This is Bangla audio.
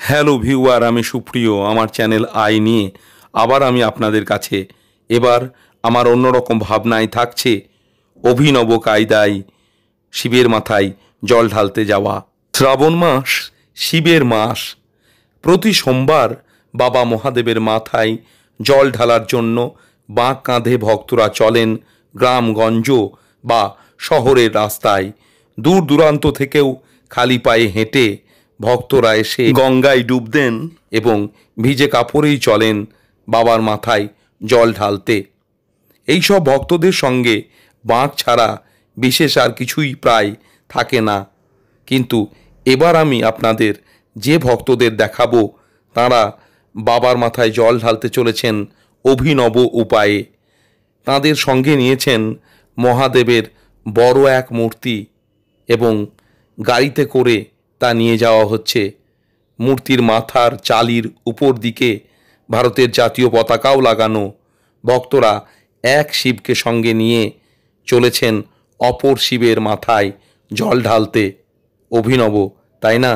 হ্যালো ভিউয়ার, আমি সুপ্রিয়। আমার চ্যানেল আই নিয়ে আবার আমি আপনাদের কাছে। এবার আমার অন্যরকম ভাবনায় থাকছে অভিনব কায়দায় শিবের মাথায় জল ঢালতে যাওয়া। শ্রাবণ মাস শিবের মাস। প্রতি সোমবার বাবা মহাদেবের মাথায় জল ঢালার জন্য বাঁক কাঁধে ভক্তরা চলেন গ্রামগঞ্জ বা শহরের রাস্তায়। দূর দূরান্ত থেকেও খালি পায়ে হেঁটে ভক্তরা এসে গঙ্গায় ডুব দেন এবং ভিজে কাপড়েই চলেন বাবার মাথায় জল ঢালতে। এইসব ভক্তদের সঙ্গে বাঁক ছাড়া বিশেষ আর কিছুই প্রায় থাকে না। কিন্তু এবার আমি আপনাদের যে ভক্তদের দেখাবো তাঁরা বাবার মাথায় জল ঢালতে চলেছেন অভিনব উপায়ে। তাঁদের সঙ্গে নিয়েছেন মহাদেবের বড় এক মূর্তি এবং গাড়িতে করে তা নিয়ে যাওয়া হচ্ছে। মূর্তির মাথার চালির উপর দিকে ভারতের জাতীয় পতাকাও লাগানো। ভক্তরা এক শিবকে সঙ্গে নিয়ে চলেছেন অপর শিবের মাথায় জল ঢালতে। অভিনব, তাই না?